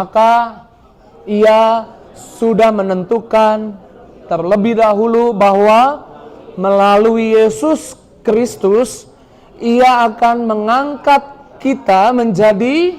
Maka ia sudah menentukan terlebih dahulu bahwa melalui Yesus Kristus ia akan mengangkat kita menjadi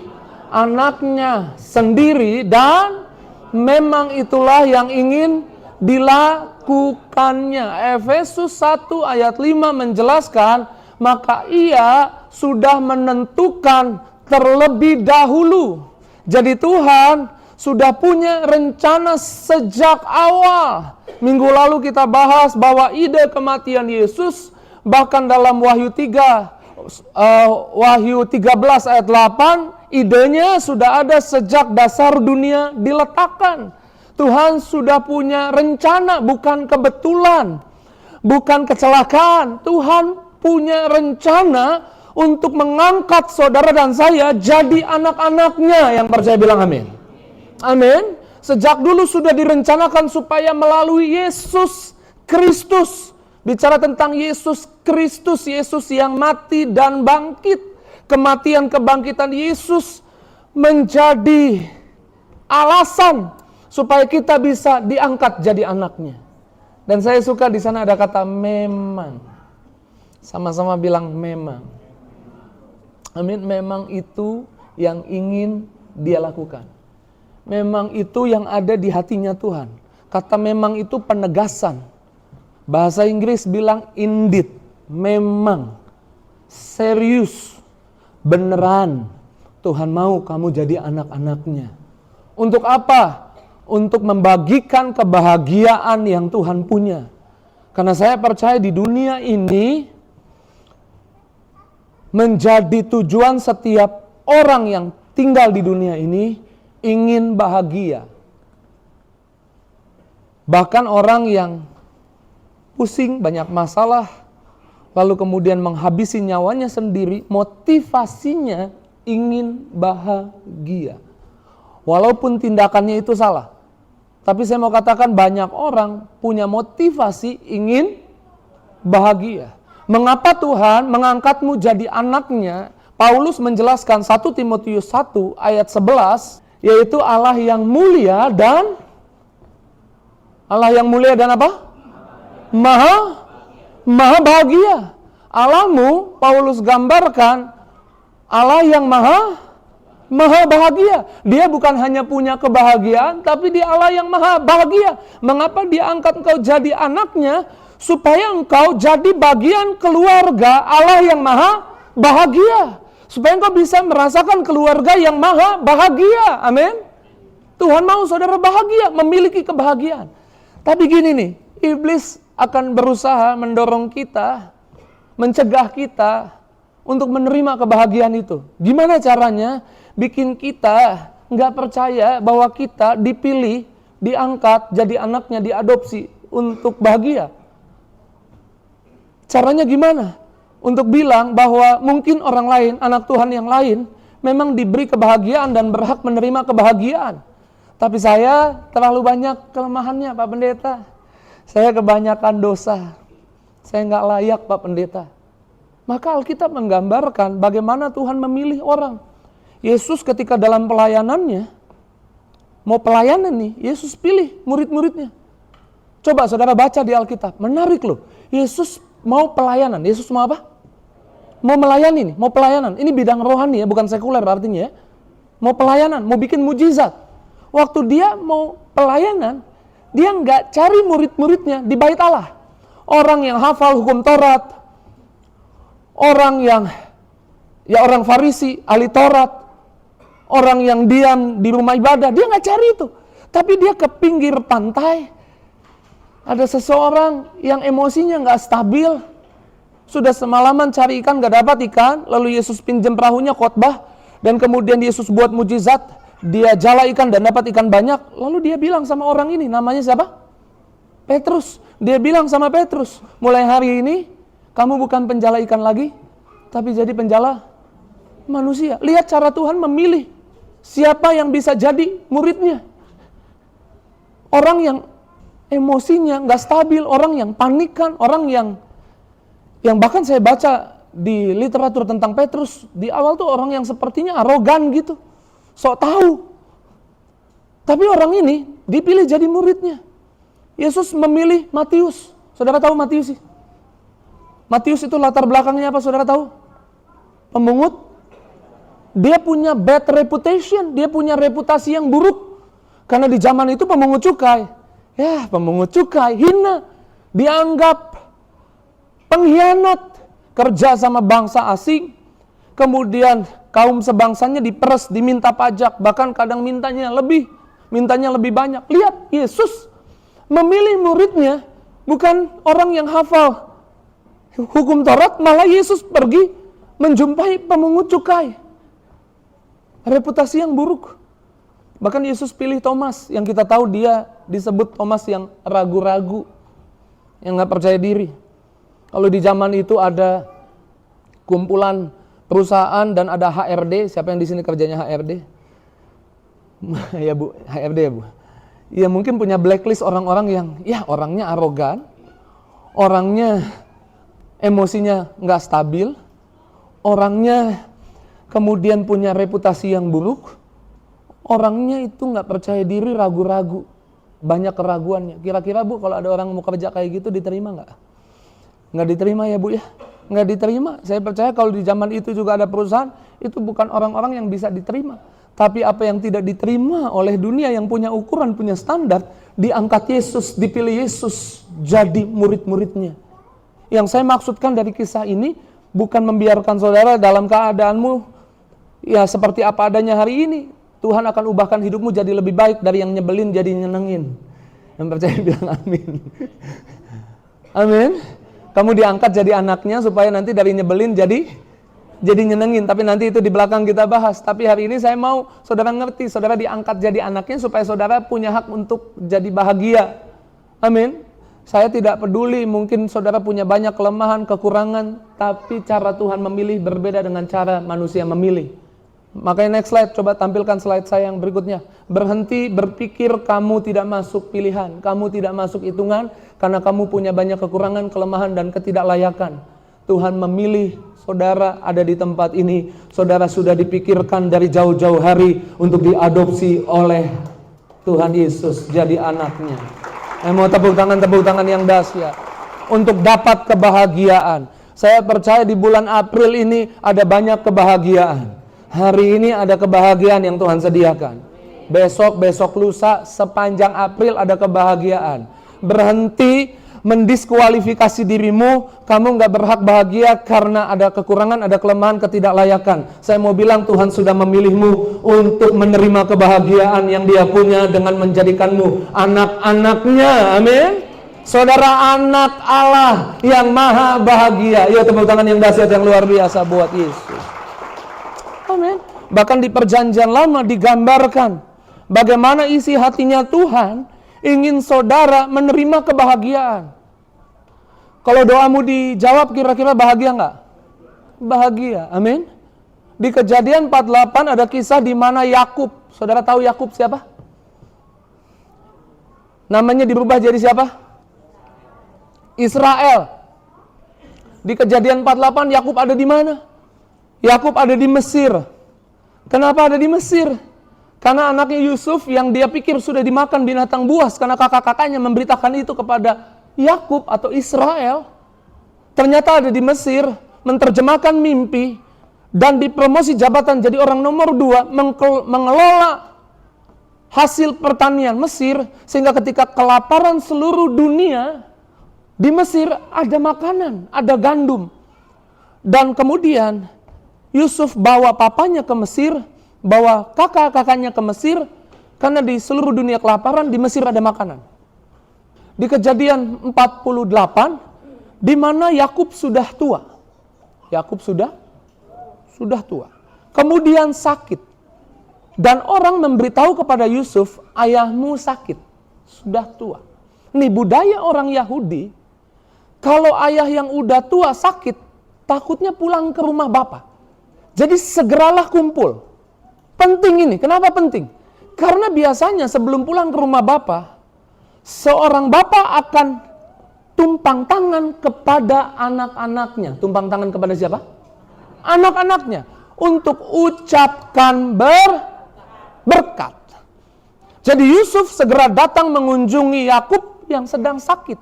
anaknya sendiri, dan memang itulah yang ingin dilakukannya. Efesus 1 ayat 5 menjelaskan, maka ia sudah menentukan terlebih dahulu. Jadi Tuhan sudah punya rencana sejak awal. Minggu lalu kita bahas bahwa ide kematian Yesus, bahkan dalam Wahyu 13 ayat 8, idenya sudah ada sejak dasar dunia diletakkan. Tuhan sudah punya rencana, bukan kebetulan, bukan kecelakaan. Tuhan punya rencana untuk mengangkat saudara dan saya jadi anak-anaknya. Yang percaya bilang amin. Amin. Sejak dulu sudah direncanakan supaya melalui Yesus Kristus. Bicara tentang Yesus Kristus, Yesus yang mati dan bangkit. Kematian kebangkitan Yesus menjadi alasan supaya kita bisa diangkat jadi anaknya. Dan saya suka di sana ada kata memang. Sama-sama bilang memang. Amin. Memang itu yang ingin dia lakukan. Memang itu yang ada di hatinya Tuhan. Kata memang itu penegasan. Bahasa Inggris bilang indeed. Memang. Serius. Beneran. Tuhan mau kamu jadi anak-anaknya. Untuk apa? Untuk membagikan kebahagiaan yang Tuhan punya. Karena saya percaya di dunia ini menjadi tujuan setiap orang yang tinggal di dunia ini ingin bahagia. Bahkan orang yang pusing, banyak masalah, lalu kemudian menghabisi nyawanya sendiri, motivasinya ingin bahagia. Walaupun tindakannya itu salah. Tapi saya mau katakan banyak orang punya motivasi ingin bahagia. Mengapa Tuhan mengangkatmu jadi anaknya? Paulus menjelaskan 1 Timotius 1 ayat 11, yaitu Allah yang mulia dan apa? Maha bahagia. Allahmu, Paulus gambarkan Allah yang maha bahagia. Dia bukan hanya punya kebahagiaan, tapi dia Allah yang maha bahagia. Mengapa dia angkat engkau jadi anaknya? Supaya engkau jadi bagian keluarga Allah yang maha bahagia. Supaya engkau bisa merasakan keluarga yang maha bahagia. Amin. Tuhan mau saudara bahagia, memiliki kebahagiaan. Tapi gini nih, iblis akan berusaha mendorong kita, mencegah kita untuk menerima kebahagiaan itu. Gimana caranya? Bikin kita nggak percaya bahwa kita dipilih, diangkat, jadi anaknya, diadopsi untuk bahagia. Caranya gimana? Untuk bilang bahwa mungkin orang lain, anak Tuhan yang lain, memang diberi kebahagiaan dan berhak menerima kebahagiaan. Tapi saya terlalu banyak kelemahannya, Pak Pendeta. Saya kebanyakan dosa. Saya nggak layak, Pak Pendeta. Maka Alkitab menggambarkan bagaimana Tuhan memilih orang. Yesus ketika dalam pelayanannya, mau pelayanan nih, Yesus pilih murid-muridnya. Coba saudara baca di Alkitab, menarik loh. Yesus mau pelayanan. Yesus mau apa? Mau melayani nih, mau pelayanan. Ini bidang rohani ya, bukan sekuler artinya ya. Mau pelayanan, mau bikin mujizat. Waktu dia mau pelayanan, dia nggak cari murid-muridnya di bait Allah. Orang yang hafal hukum Taurat, orang Farisi, ahli Taurat, orang yang diam di rumah ibadah, dia nggak cari itu. Tapi dia ke pinggir pantai, ada seseorang yang emosinya nggak stabil, sudah semalaman cari ikan nggak dapat ikan, lalu Yesus pinjam perahunya khotbah, dan kemudian Yesus buat mujizat, dia jala ikan dan dapat ikan banyak, lalu dia bilang sama orang ini, namanya siapa? Petrus. Dia bilang sama Petrus, mulai hari ini kamu bukan penjala ikan lagi, tapi jadi penjala manusia. Lihat cara Tuhan memilih siapa yang bisa jadi muridnya. Orang yang emosinya nggak stabil, orang yang panikan, orang yang bahkan saya baca di literatur tentang Petrus, di awal tuh orang yang sepertinya arogan gitu, sok tahu. Tapi orang ini dipilih jadi muridnya. Yesus memilih Matius. Saudara tahu Matius sih? Matius itu latar belakangnya apa, saudara tahu? Pemungut. Dia punya bad reputation, dia punya reputasi yang buruk. Karena di zaman itu pemungut cukai. Ya, pemungut cukai, hina. Dianggap pengkhianat, kerja sama bangsa asing. Kemudian kaum sebangsanya diperes, diminta pajak. Bahkan kadang mintanya lebih banyak. Lihat, Yesus memilih muridnya bukan orang yang hafal hukum Taurat, malah Yesus pergi menjumpai pemungut cukai. Reputasi yang buruk. Bahkan Yesus pilih Thomas, yang kita tahu dia disebut Thomas yang ragu-ragu, yang gak percaya diri. Kalau di zaman itu ada kumpulan perusahaan dan ada HRD, siapa yang di sini kerjanya HRD? Ya Bu, HRD ya Bu. Ya mungkin punya blacklist orang-orang yang ya orangnya arogan, orangnya emosinya nggak stabil, orangnya kemudian punya reputasi yang buruk, orangnya itu nggak percaya diri, ragu-ragu, banyak keraguannya. Kira-kira Bu, kalau ada orang mau kerja kayak gitu diterima nggak? Nggak diterima ya Bu ya, nggak diterima. Saya percaya kalau di zaman itu juga ada perusahaan, itu bukan orang-orang yang bisa diterima. Tapi apa yang tidak diterima oleh dunia yang punya ukuran, punya standar, diangkat Yesus, dipilih Yesus jadi murid-muridnya. Yang saya maksudkan dari kisah ini, bukan membiarkan saudara dalam keadaanmu ya seperti apa adanya hari ini. Tuhan akan ubahkan hidupmu jadi lebih baik dari yang nyebelin jadi nyenengin. Yang percaya bilang amin. Amin. Kamu diangkat jadi anaknya supaya nanti dari nyebelin jadi nyenengin. Tapi nanti itu di belakang kita bahas. Tapi hari ini saya mau saudara ngerti, saudara diangkat jadi anaknya supaya saudara punya hak untuk jadi bahagia. Amin. Saya tidak peduli mungkin saudara punya banyak kelemahan, kekurangan, tapi cara Tuhan memilih berbeda dengan cara manusia memilih. Makanya next slide, coba tampilkan slide saya yang berikutnya. Berhenti berpikir kamu tidak masuk pilihan, kamu tidak masuk hitungan, karena kamu punya banyak kekurangan, kelemahan, dan ketidaklayakan. Tuhan memilih saudara ada di tempat ini. Saudara sudah dipikirkan dari jauh-jauh hari untuk diadopsi oleh Tuhan Yesus jadi anaknya. Mau tepuk tangan yang dahsyat untuk dapat kebahagiaan. Saya percaya di bulan April ini ada banyak kebahagiaan. Hari ini ada kebahagiaan yang Tuhan sediakan. Besok lusa, sepanjang April ada kebahagiaan. Berhenti mendiskualifikasi dirimu, kamu nggak berhak bahagia karena ada kekurangan, ada kelemahan, ketidaklayakan. Saya mau bilang Tuhan sudah memilihmu untuk menerima kebahagiaan yang Dia punya dengan menjadikanmu anak-anaknya. Amin. Saudara anak Allah yang maha bahagia. Yuk tepuk tangan yang dahsyat yang luar biasa buat Yesus. Amin. Bahkan di perjanjian lama digambarkan bagaimana isi hatinya Tuhan ingin saudara menerima kebahagiaan. Kalau doamu dijawab, kira-kira bahagia nggak? Bahagia, amin. Di Kejadian 48 ada kisah di mana Yakub, saudara tahu Yakub siapa? Namanya dirubah jadi siapa? Israel. Di Kejadian 48 Yakub ada di mana? Yakub ada di Mesir. Kenapa ada di Mesir? Karena anaknya Yusuf yang dia pikir sudah dimakan binatang buas karena kakak-kakaknya memberitakan itu kepada Yakub atau Israel. Ternyata ada di Mesir, menerjemahkan mimpi dan dipromosi jabatan jadi orang nomor 2, mengelola hasil pertanian Mesir, sehingga ketika kelaparan seluruh dunia di Mesir ada makanan, ada gandum. Dan kemudian Yusuf bawa papanya ke Mesir, bawa kakak-kakaknya ke Mesir, karena di seluruh dunia kelaparan, di Mesir ada makanan. Di Kejadian 48, di mana Yakub sudah tua. Yakub sudah tua. Kemudian sakit. Dan orang memberitahu kepada Yusuf, ayahmu sakit, sudah tua. Nih budaya orang Yahudi, kalau ayah yang udah tua sakit, takutnya pulang ke rumah bapak. Jadi segeralah kumpul. Penting ini, kenapa penting? Karena biasanya sebelum pulang ke rumah bapak, seorang bapak akan tumpang tangan kepada anak-anaknya. Tumpang tangan kepada siapa? Anak-anaknya. Untuk ucapkan berkat. Jadi Yusuf segera datang mengunjungi Yakub yang sedang sakit.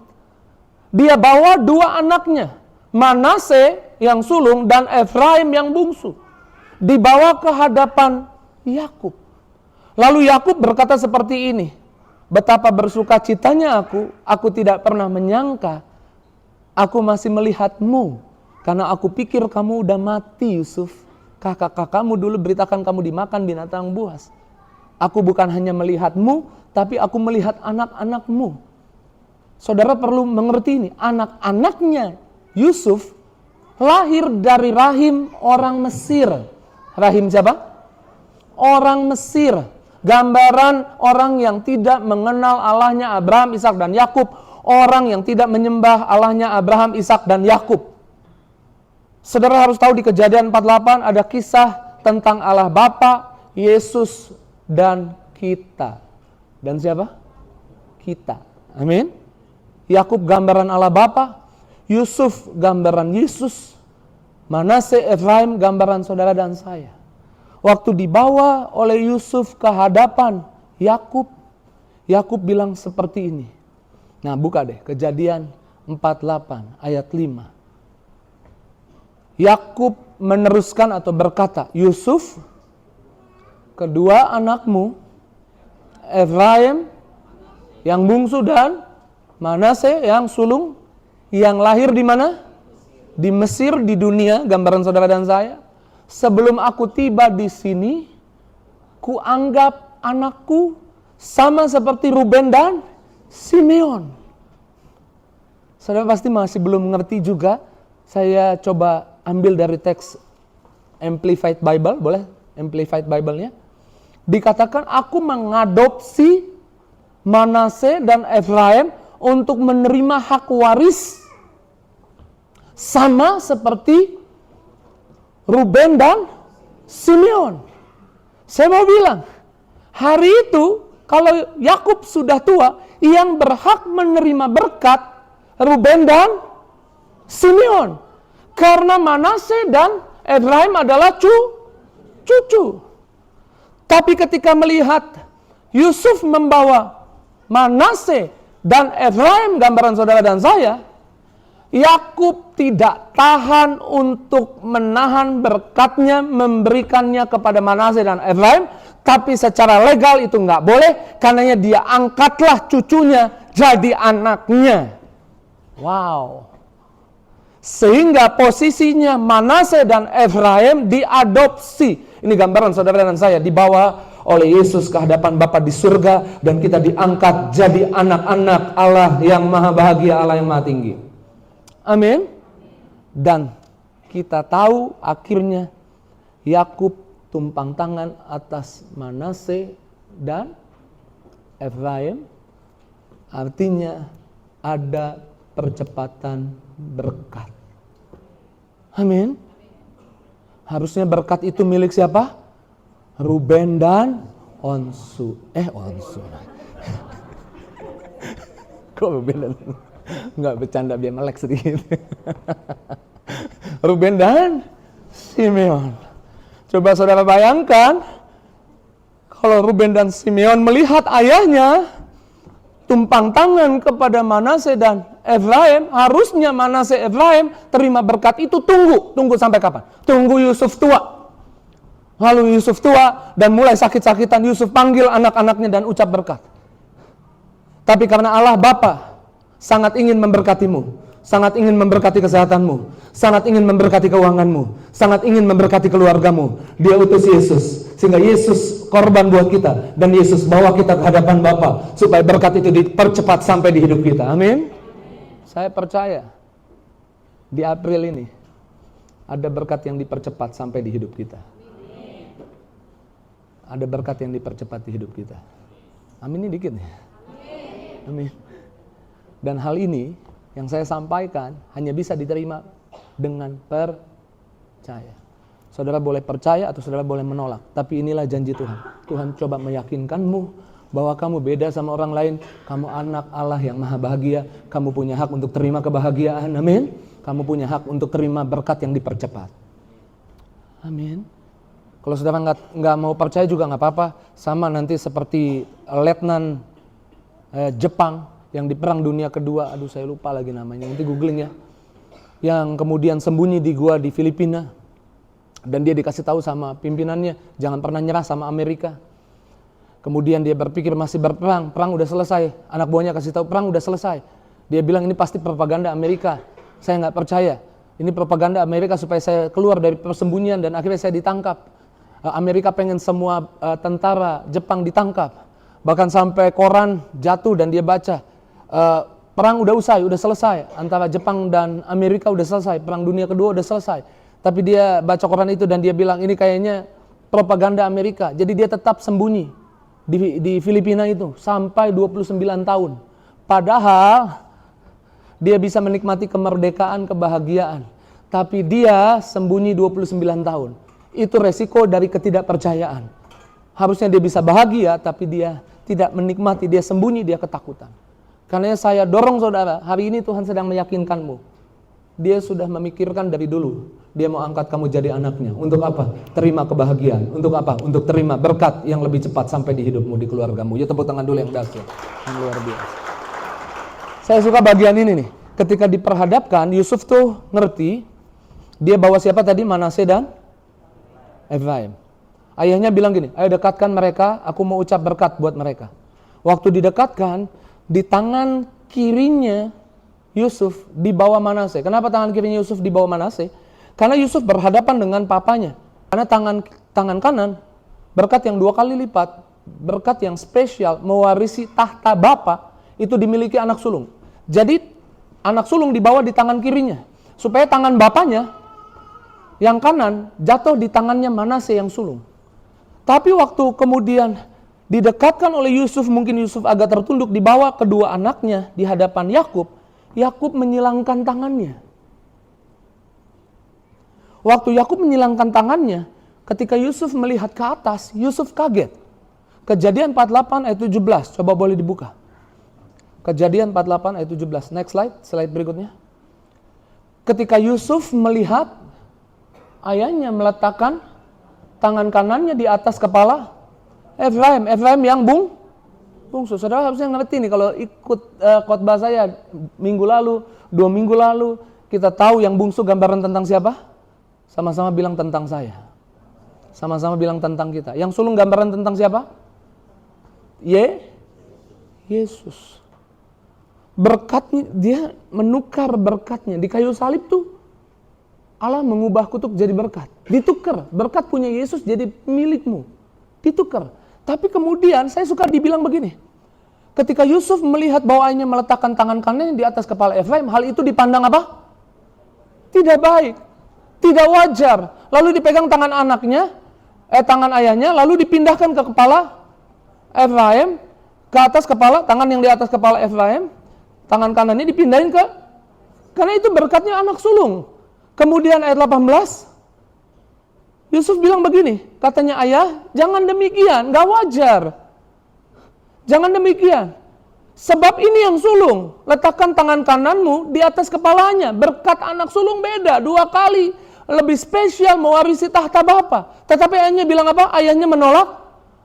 Dia bawa dua anaknya, Manase yang sulung dan Efraim yang bungsu. Dibawa ke hadapan Yakub. Lalu Yakub berkata seperti ini, betapa bersukacitanya aku tidak pernah menyangka aku masih melihatmu. Karena aku pikir kamu udah mati, Yusuf. Kakak-kakakmu dulu beritakan kamu dimakan binatang buas. Aku bukan hanya melihatmu, tapi aku melihat anak-anakmu. Saudara perlu mengerti ini, anak-anaknya Yusuf lahir dari rahim orang Mesir. Rahim siapa? Orang Mesir. Gambaran orang yang tidak mengenal Allahnya Abraham, Ishak, dan Yakub. Orang yang tidak menyembah Allahnya Abraham, Ishak, dan Yakub. Saudara harus tahu di Kejadian 48 ada kisah tentang Allah Bapa, Yesus, dan kita. Dan siapa? Kita. Amin. Yakub gambaran Allah Bapa, Yusuf gambaran Yesus, Manase, Efraim gambaran saudara dan saya. Waktu dibawa oleh Yusuf ke hadapan Yakub, Yakub bilang seperti ini. Nah, buka deh Kejadian 48 ayat 5. Yakub meneruskan atau berkata, Yusuf, kedua anakmu, Efraim yang bungsu dan Manase yang sulung, yang lahir di mana? Di Mesir, di dunia, gambaran saudara dan saya. Sebelum aku tiba di sini, kuanggap anakku sama seperti Ruben dan Simeon. Saudara pasti masih belum mengerti juga. Saya coba ambil dari teks Amplified Bible, boleh Amplified Bible-nya. Dikatakan aku mengadopsi Manase dan Efraim untuk menerima hak waris sama seperti Ruben dan Simeon. Saya mau bilang, hari itu kalau Yakub sudah tua, yang berhak menerima berkat Ruben dan Simeon. Karena Manase dan Efraim adalah cucu. Tapi ketika melihat Yusuf membawa Manase dan Efraim, gambaran saudara dan saya, Yakub tidak tahan untuk menahan berkatnya, memberikannya kepada Manase dan Efraim. Tapi secara legal itu nggak boleh, karenanya dia angkatlah cucunya jadi anaknya. Wow. Sehingga posisinya Manase dan Efraim diadopsi. Ini gambaran saudara dan saya, dibawa oleh Yesus ke hadapan Bapa di surga, dan kita diangkat jadi anak-anak Allah yang maha bahagia, Allah yang maha tinggi. Amin. Dan kita tahu akhirnya Yakub tumpang tangan atas Manase dan Efraim. Artinya ada percepatan berkat. Amin. Harusnya berkat itu milik siapa? Ruben dan Onsu. Onsu. Kok Ruben dan enggak bercanda biar melek sedikit. Ruben dan Simeon. Coba saudara bayangkan kalau Ruben dan Simeon melihat ayahnya tumpang tangan kepada Manase dan Efraim, harusnya Manase Efraim terima berkat itu. Tunggu sampai kapan? Tunggu Yusuf tua. Lalu Yusuf tua dan mulai sakit-sakitan, Yusuf panggil anak-anaknya dan ucap berkat. Tapi karena Allah Bapa sangat ingin memberkatimu, sangat ingin memberkati kesehatanmu, sangat ingin memberkati keuanganmu, sangat ingin memberkati keluargamu, Dia utus Yesus. Sehingga Yesus korban buat kita, dan Yesus bawa kita ke hadapan Bapa supaya berkat itu dipercepat sampai di hidup kita. Amin. Saya percaya di April ini ada berkat yang dipercepat sampai di hidup kita. Ada berkat yang dipercepat di hidup kita. Amin, ini dikit nih. Amin. Dan hal ini yang saya sampaikan hanya bisa diterima dengan percaya. Saudara boleh percaya atau saudara boleh menolak, tapi inilah janji Tuhan. Tuhan coba meyakinkanmu bahwa kamu beda sama orang lain. Kamu anak Allah yang maha bahagia. Kamu punya hak untuk terima kebahagiaan. Amin. Kamu punya hak untuk terima berkat yang dipercepat. Amin. Kalau saudara nggak mau percaya juga nggak apa-apa. Sama nanti seperti letnan Jepang yang di Perang Dunia Kedua, aduh saya lupa lagi namanya, nanti googling ya. Yang kemudian sembunyi di gua di Filipina. Dan dia dikasih tahu sama pimpinannya, jangan pernah nyerah sama Amerika. Kemudian dia berpikir masih berperang, perang udah selesai. Anak buahnya kasih tahu perang udah selesai. Dia bilang ini pasti propaganda Amerika. Saya nggak percaya. Ini propaganda Amerika supaya saya keluar dari persembunyian dan akhirnya saya ditangkap. Amerika pengen semua tentara Jepang ditangkap. Bahkan sampai koran jatuh dan dia baca. Perang udah usai, udah selesai. Antara Jepang dan Amerika udah selesai. Perang Dunia Kedua udah selesai. Tapi dia baca koran itu dan dia bilang ini kayaknya propaganda Amerika. Jadi dia tetap sembunyi di Filipina itu sampai 29 tahun. Padahal dia bisa menikmati kemerdekaan, kebahagiaan. Tapi dia sembunyi 29 tahun. Itu resiko dari ketidakpercayaan. Harusnya dia bisa bahagia, tapi dia tidak menikmati, dia sembunyi, dia ketakutan. Karena saya dorong saudara, hari ini Tuhan sedang meyakinkanmu. Dia sudah memikirkan dari dulu. Dia mau angkat kamu jadi anaknya. Untuk apa? Terima kebahagiaan. Untuk apa? Untuk terima berkat yang lebih cepat sampai di hidupmu, di keluargamu. Ya tepuk tangan dulu yang dahsyat. Yang luar biasa. Saya suka bagian ini nih. Ketika diperhadapkan, Yusuf tuh ngerti. Dia bawa siapa tadi? Manasye dan Efraim. Ayahnya bilang gini, ayo dekatkan mereka, aku mau ucap berkat buat mereka. Waktu didekatkan, di tangan kirinya Yusuf dibawa Manasye. Kenapa tangan kirinya Yusuf dibawa Manasye? Karena Yusuf berhadapan dengan papanya. Karena tangan kanan berkat yang 2 kali lipat, berkat yang spesial mewarisi tahta bapa itu dimiliki anak sulung. Jadi anak sulung dibawa di tangan kirinya supaya tangan bapanya yang kanan jatuh di tangannya Manasye yang sulung. Tapi waktu kemudian didekatkan oleh Yusuf, mungkin Yusuf agak tertunduk, dibawa kedua anaknya di hadapan Yakub. Yakub menyilangkan tangannya. Waktu Yakub menyilangkan tangannya, ketika Yusuf melihat ke atas, Yusuf kaget. Kejadian 48 ayat 17, coba boleh dibuka. Kejadian 48 ayat 17, next slide berikutnya. Ketika Yusuf melihat ayahnya meletakkan tangan kanannya di atas kepala Efraim yang bungsu. Saudara harusnya ngerti nih kalau ikut khotbah saya minggu lalu, 2 minggu lalu, kita tahu yang bungsu gambaran tentang siapa? Sama-sama bilang tentang saya. Sama-sama bilang tentang kita. Yang sulung gambaran tentang siapa? Yesus. Berkatnya, dia menukar berkatnya. Di kayu salib tuh Allah mengubah kutuk jadi berkat. Ditukar. Berkat punya Yesus jadi milikmu. Ditukar. Tapi kemudian saya suka dibilang begini. Ketika Yusuf melihat bahwa ayahnya meletakkan tangan kanannya di atas kepala Efraim, hal itu dipandang apa? Tidak baik. Tidak wajar. Lalu dipegang tangan tangan ayahnya, lalu dipindahkan ke kepala Efraim, ke atas kepala, tangan yang di atas kepala Efraim, tangan kanannya dipindahin karena itu berkatnya anak sulung. Kemudian ayat 18, Yusuf bilang begini, katanya ayah, jangan demikian, gak wajar. Jangan demikian. Sebab ini yang sulung, letakkan tangan kananmu di atas kepalanya. Berkat anak sulung beda, 2 kali. Lebih spesial mewarisi tahta bapa. Tetapi ayahnya bilang apa? Ayahnya menolak.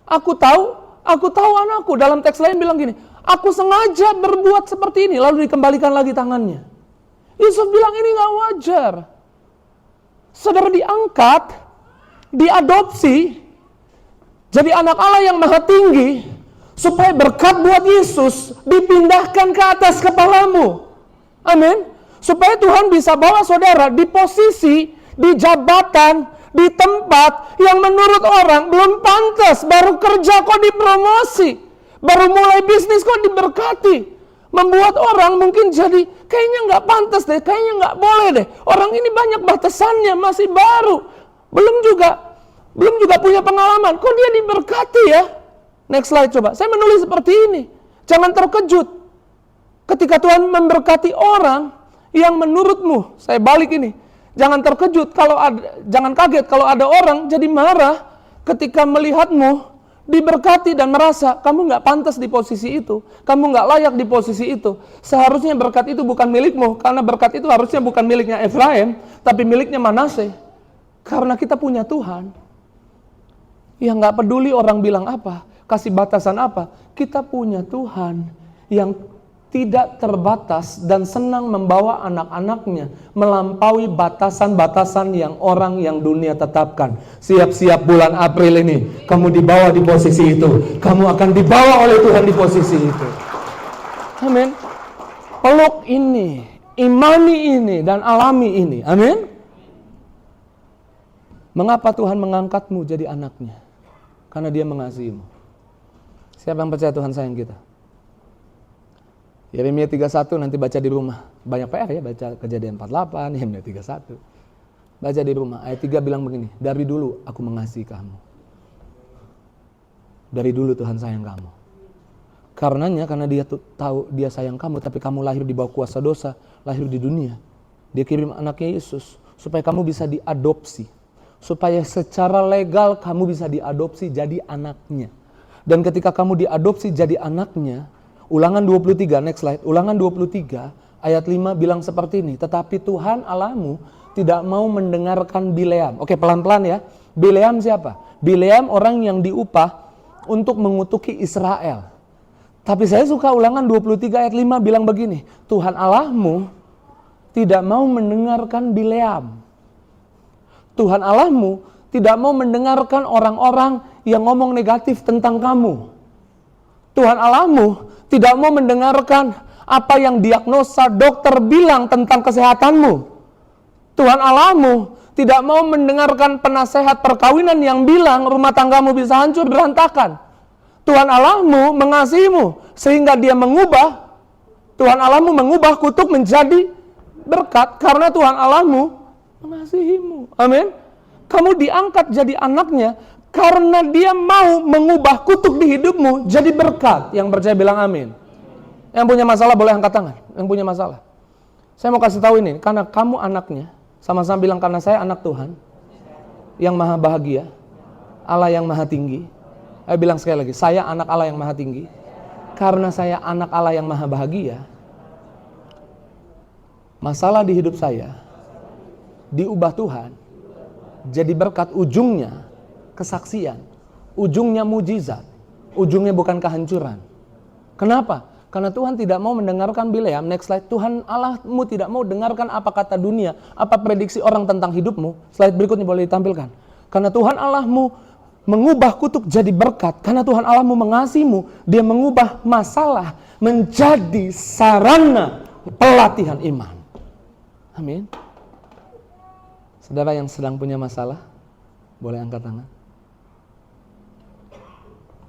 Aku tahu anakku. Dalam teks lain bilang gini, aku sengaja berbuat seperti ini. Lalu dikembalikan lagi tangannya. Yusuf bilang ini gak wajar. Saudara diangkat, diadopsi, jadi anak Allah yang maha tinggi, supaya berkat buat Yesus dipindahkan ke atas kepalamu. Amin. Supaya Tuhan bisa bawa saudara di posisi, di jabatan, di tempat yang menurut orang belum pantas. Baru kerja kok dipromosi, baru mulai bisnis kok diberkati. Membuat orang mungkin jadi kayaknya nggak pantas deh, kayaknya nggak boleh deh. Orang ini banyak batasannya, masih baru, belum juga punya pengalaman. Kok dia diberkati ya? Next slide coba. Saya menulis seperti ini. Jangan terkejut ketika Tuhan memberkati orang yang menurutmu, saya balik ini. Jangan terkejut jangan kaget kalau ada orang jadi marah ketika melihatmu diberkati dan merasa kamu nggak pantas di posisi itu, kamu nggak layak di posisi itu. Seharusnya berkat itu bukan milikmu, karena berkat itu harusnya bukan miliknya Efraim, tapi miliknya Manasye. Karena kita punya Tuhan. Ya nggak peduli orang bilang apa, kasih batasan apa. Kita punya Tuhan yang tidak terbatas dan senang membawa anak-anaknya melampaui batasan-batasan yang orang yang dunia tetapkan. Siap-siap bulan April ini, kamu dibawa di posisi itu. Kamu akan dibawa oleh Tuhan di posisi itu. Amin. Peluk ini, imani ini, dan alami ini. Amin. Mengapa Tuhan mengangkatmu jadi anaknya? Karena Dia mengasihimu. Siapa yang percaya Tuhan sayang kita? Yeremia 31 nanti baca di rumah. Banyak PR ya, baca Kejadian 48, Yeremia 31. Baca di rumah. Ayat 3 bilang begini, dari dulu aku mengasihi kamu. Dari dulu Tuhan sayang kamu. Karenanya, karena Dia tahu Dia sayang kamu, tapi kamu lahir di bawah kuasa dosa, lahir di dunia. Dia kirim anaknya Yesus, supaya kamu bisa diadopsi. Supaya secara legal kamu bisa diadopsi jadi anaknya. Dan ketika kamu diadopsi jadi anaknya, Ulangan 23, next slide. Ulangan 23 ayat 5 bilang seperti ini. Tetapi Tuhan Allahmu tidak mau mendengarkan Bileam. Oke, pelan-pelan ya. Bileam siapa? Bileam orang yang diupah untuk mengutuki Israel. Tapi saya suka Ulangan 23 ayat 5 bilang begini. Tuhan Allahmu tidak mau mendengarkan Bileam. Tuhan Allahmu tidak mau mendengarkan orang-orang yang ngomong negatif tentang kamu. Tuhan Allahmu tidak mau mendengarkan apa yang diagnosa dokter bilang tentang kesehatanmu. Tuhan Allahmu tidak mau mendengarkan penasehat perkawinan yang bilang rumah tanggamu bisa hancur berantakan. Tuhan Allahmu mengasihimu sehingga Dia mengubah, Tuhan Allahmu mengubah kutuk menjadi berkat karena Tuhan Allahmu mengasihimu. Amin. Kamu diangkat jadi anaknya karena Dia mau mengubah kutuk di hidupmu jadi berkat. Yang percaya bilang amin. Yang punya masalah boleh angkat tangan. Yang punya masalah. Saya mau kasih tahu ini. Karena kamu anaknya. Sama-sama bilang karena saya anak Tuhan. Yang maha bahagia. Allah yang maha tinggi. Saya bilang sekali lagi. Saya anak Allah yang maha tinggi. Karena saya anak Allah yang maha bahagia. Masalah di hidup saya diubah Tuhan jadi berkat. Ujungnya kesaksian, ujungnya mujizat, ujungnya bukan kehancuran. Kenapa? Karena Tuhan tidak mau mendengarkan Bileam. Next slide. Tuhan Allahmu tidak mau dengarkan apa kata dunia, apa prediksi orang tentang hidupmu. Slide berikutnya boleh ditampilkan. Karena Tuhan Allahmu mengubah kutuk jadi berkat. Karena Tuhan Allahmu mengasihimu, Dia mengubah masalah menjadi sarana pelatihan iman. Amin. Saudara yang sedang punya masalah, boleh angkat tangan.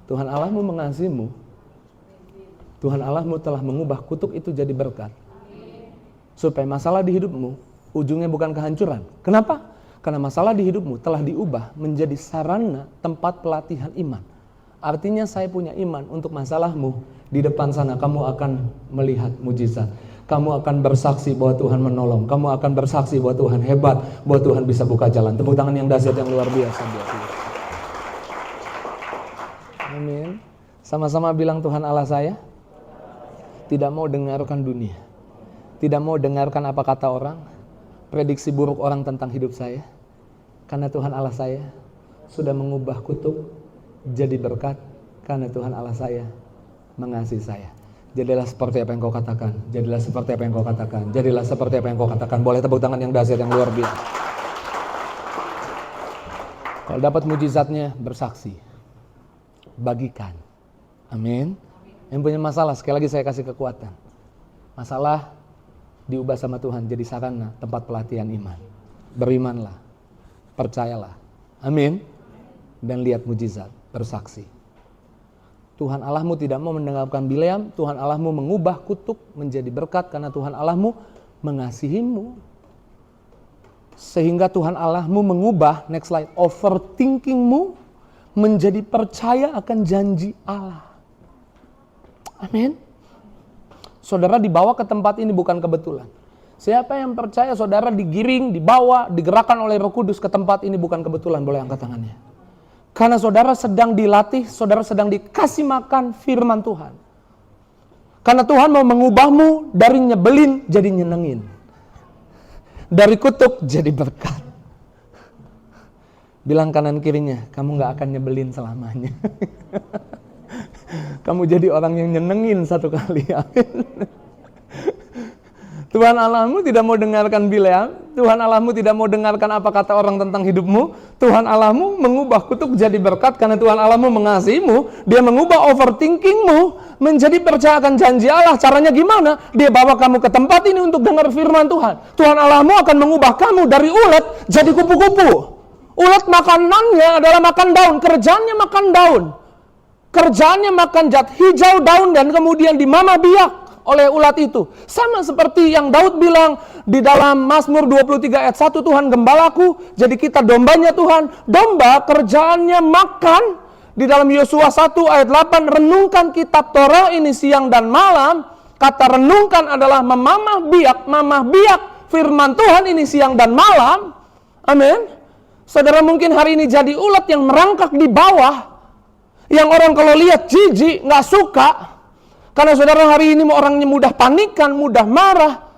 Tuhan Allahmu mengasihimu. Tuhan Allahmu telah mengubah kutuk itu jadi berkat. Supaya masalah di hidupmu ujungnya bukan kehancuran. Kenapa? Karena masalah di hidupmu telah diubah menjadi sarana tempat pelatihan iman. Artinya saya punya iman untuk masalahmu. Di depan sana kamu akan melihat mujizat. Kamu akan bersaksi bahwa Tuhan menolong. Kamu akan bersaksi bahwa Tuhan hebat. Bahwa Tuhan bisa buka jalan. Tepuk tangan yang dahsyat yang luar biasa. Amin. Sama-sama bilang Tuhan Allah saya tidak mau dengarkan dunia. Tidak mau dengarkan apa kata orang. Prediksi buruk orang tentang hidup saya. Karena Tuhan Allah saya sudah mengubah kutuk jadi berkat. Karena Tuhan Allah saya mengasihi saya. Jadilah seperti apa yang kau katakan. Jadilah seperti apa yang kau katakan. Jadilah seperti apa yang kau katakan. Boleh tepuk tangan yang dahsyat yang luar biasa. Kalau dapat mujizatnya, bersaksi. Bagikan. Amin. Yang punya masalah, sekali lagi saya kasih kekuatan. Masalah diubah sama Tuhan jadi sarana tempat pelatihan iman. Berimanlah. Percayalah. Amin. Dan lihat mujizat. Bersaksi. Tuhan Allahmu tidak mau mendengarkan Bileam. Tuhan Allahmu mengubah kutuk menjadi berkat karena Tuhan Allahmu mengasihimu. Sehingga Tuhan Allahmu mengubah, next slide, overthinkingmu menjadi percaya akan janji Allah. Amin. Saudara dibawa ke tempat ini bukan kebetulan. Siapa yang percaya saudara digiring, dibawa, digerakkan oleh Roh Kudus ke tempat ini bukan kebetulan. Boleh angkat tangannya. Karena saudara sedang dilatih, saudara sedang dikasih makan firman Tuhan. Karena Tuhan mau mengubahmu dari nyebelin jadi nyenengin. Dari kutuk jadi berkat. Bilang kanan kirinya, kamu gak akan nyebelin selamanya. Kamu jadi orang yang nyenengin satu kali. Tuhan Allahmu tidak mau dengarkan Bileam. Tuhan Allahmu tidak mau dengarkan apa kata orang tentang hidupmu. Tuhan Allahmu mengubah kutuk jadi berkat karena Tuhan Allahmu mengasihimu. Dia mengubah overthinkingmu menjadi percaya akan janji Allah. Caranya gimana? Dia bawa kamu ke tempat ini untuk dengar firman Tuhan. Tuhan Allahmu akan mengubah kamu dari ulet jadi kupu-kupu. Ulet makanannya adalah makan daun. Kerjaannya makan daun. Kerjaannya makan jat hijau daun dan kemudian dimamah biak oleh ulat itu. Sama seperti yang Daud bilang di dalam Mazmur 23 ayat 1, Tuhan gembalaku, jadi kita dombanya Tuhan. Domba kerjaannya makan. Di dalam Yosua 1 ayat 8, renungkan kitab Torah ini siang dan malam. Kata renungkan adalah mamah biak firman Tuhan ini siang dan malam. Amin. Saudara mungkin hari ini jadi ulat yang merangkak di bawah. Yang orang kalau lihat jijik, gak suka. Karena saudara hari ini orangnya mudah panikan, mudah marah.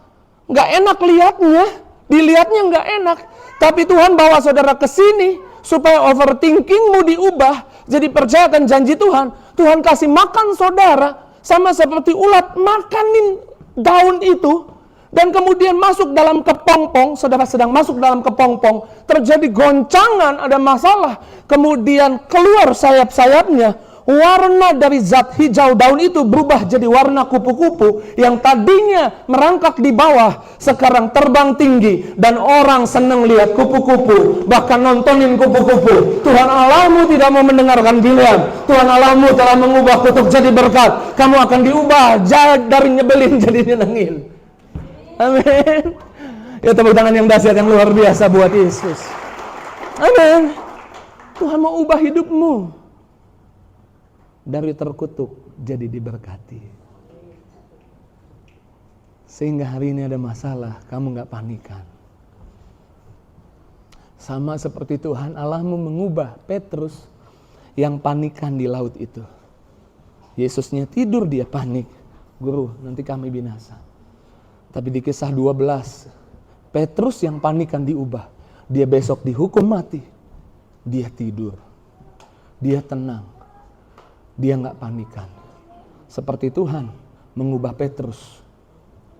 Gak enak lihatnya. Dilihatnya gak enak. Tapi Tuhan bawa saudara ke sini supaya overthinkingmu diubah. Jadi percayakan janji Tuhan. Tuhan kasih makan saudara. Sama seperti ulat makanin daun itu. Dan kemudian masuk dalam kepompong. Saudara sedang masuk dalam kepompong. Terjadi goncangan, ada masalah. Kemudian keluar sayap-sayapnya. Warna dari zat hijau daun itu berubah jadi warna kupu-kupu yang tadinya merangkak di bawah, sekarang terbang tinggi dan orang senang lihat kupu-kupu, bahkan nontonin kupu-kupu. Tuhan Allahmu tidak mau mendengarkan Bileam. Tuhan Allahmu telah mengubah kutuk jadi berkat. Kamu akan diubah dari nyebelin jadi nyenengin. Amin. Ya, tepuk tangan yang dahsyat yang luar biasa buat Yesus. Amin. Tuhan mau ubah hidupmu. Dari terkutuk jadi diberkati. Sehingga hari ini ada masalah, kamu gak panikan. Sama seperti Tuhan Allahmu mengubah Petrus yang panikan di laut itu. Yesusnya tidur, dia panik. Guru, nanti kami binasa. Tapi di kisah 12, Petrus yang panikan diubah. Dia besok dihukum mati. Dia tidur. Dia tenang. Dia nggak panikan. Seperti Tuhan mengubah Petrus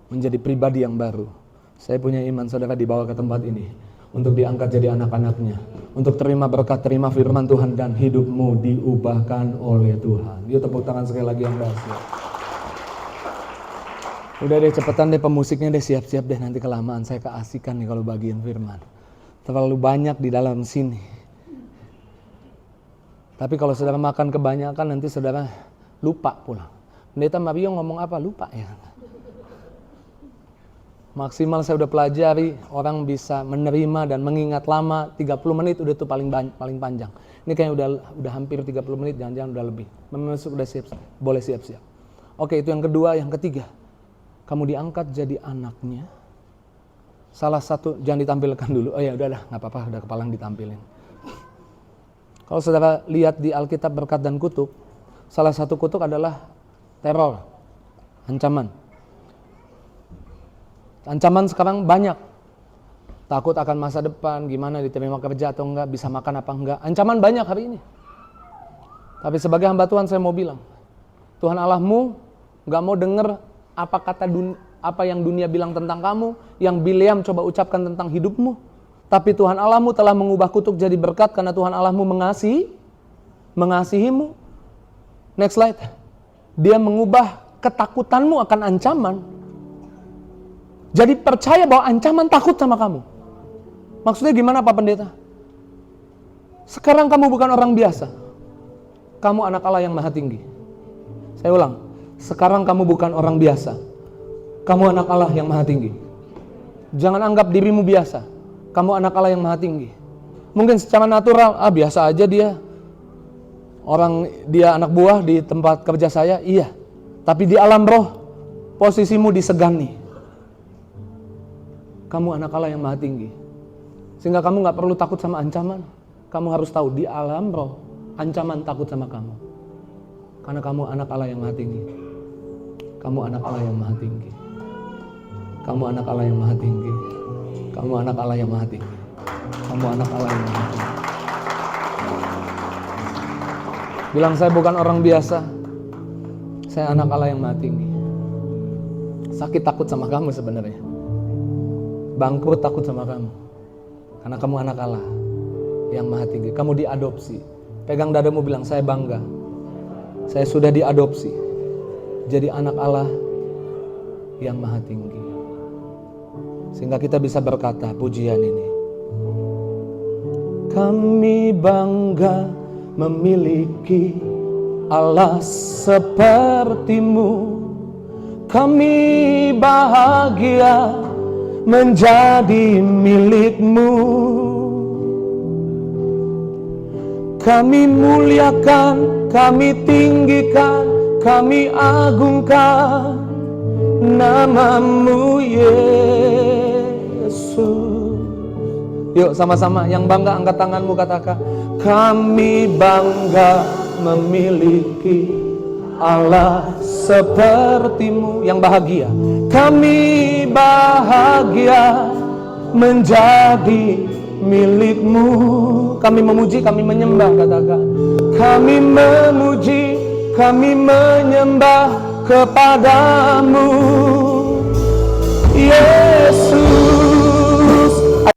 menjadi pribadi yang baru. Saya punya iman saudara dibawa ke tempat ini untuk diangkat jadi anak-anaknya, untuk terima berkat, terima firman Tuhan, dan hidupmu diubahkan oleh Tuhan. Yuk tepuk tangan sekali lagi yang dahsyat. Udah deh, cepetan deh pemusiknya deh, siap-siap deh, nanti kelamaan saya keasikan nih kalau bagian firman. Terlalu banyak di dalam sini. Tapi kalau saudara makan kebanyakan nanti saudara lupa pulang. Pendeta Mario ngomong apa? Lupa ya. Maksimal saya udah pelajari, orang bisa menerima dan mengingat lama 30 menit udah tuh paling panjang. Ini kayaknya udah hampir 30 menit, jangan-jangan udah lebih. Udah siap, boleh siap-siap. Oke, itu yang kedua. Yang ketiga, kamu diangkat jadi anaknya. Salah satu, jangan ditampilkan dulu. Oh ya udahlah, nggak apa-apa, udah kepala yang ditampilin. Kalau saudara lihat di Alkitab berkat dan kutuk, salah satu kutuk adalah teror, ancaman. Ancaman sekarang banyak. Takut akan masa depan, gimana diterima kerja atau enggak, bisa makan apa enggak. Ancaman banyak hari ini. Tapi sebagai hamba Tuhan saya mau bilang, Tuhan Allahmu enggak mau dengar apa yang dunia bilang tentang kamu, yang Bileam coba ucapkan tentang hidupmu. Tapi Tuhan Allahmu telah mengubah kutuk jadi berkat karena Tuhan Allahmu mengasihimu. Next slide. Dia mengubah ketakutanmu akan ancaman. Jadi percaya bahwa ancaman takut sama kamu. Maksudnya gimana Pak Pendeta? Sekarang kamu bukan orang biasa. Kamu anak Allah yang maha tinggi. Saya ulang. Sekarang kamu bukan orang biasa. Kamu anak Allah yang maha tinggi. Jangan anggap dirimu biasa. Kamu anak Allah yang maha tinggi. Mungkin secara natural, biasa aja dia. Dia anak buah di tempat kerja saya, iya. Tapi di alam roh, posisimu disegani. Kamu anak Allah yang maha tinggi. Sehingga kamu gak perlu takut sama ancaman. Kamu harus tahu, di alam roh, ancaman takut sama kamu. Karena kamu anak Allah yang maha tinggi. Kamu anak Allah yang maha tinggi. Kamu anak Allah yang maha tinggi. Kamu anak Allah yang maha tinggi. Kamu anak Allah yang maha tinggi. Bilang, saya bukan orang biasa. Saya anak Allah yang Maha Tinggi. Sakit takut sama kamu sebenarnya. Bangkrut takut sama kamu. Karena kamu anak Allah yang Maha Tinggi. Kamu diadopsi. Pegang dadamu, bilang, saya bangga. Saya sudah diadopsi jadi anak Allah yang Maha Tinggi. Sehingga kita bisa berkata pujian ini. Kami bangga memiliki Allah sepertimu. Kami bahagia menjadi milikmu. Kami muliakan, kami tinggikan, kami agungkan namamu Yesus. Yuk sama-sama, yang bangga angkat tanganmu, katakan, kami bangga memiliki Allah sepertimu. Yang bahagia, kami bahagia menjadi milikmu. Kami memuji, kami menyembah, katakan, kami memuji, kami menyembah kepadamu Yesus.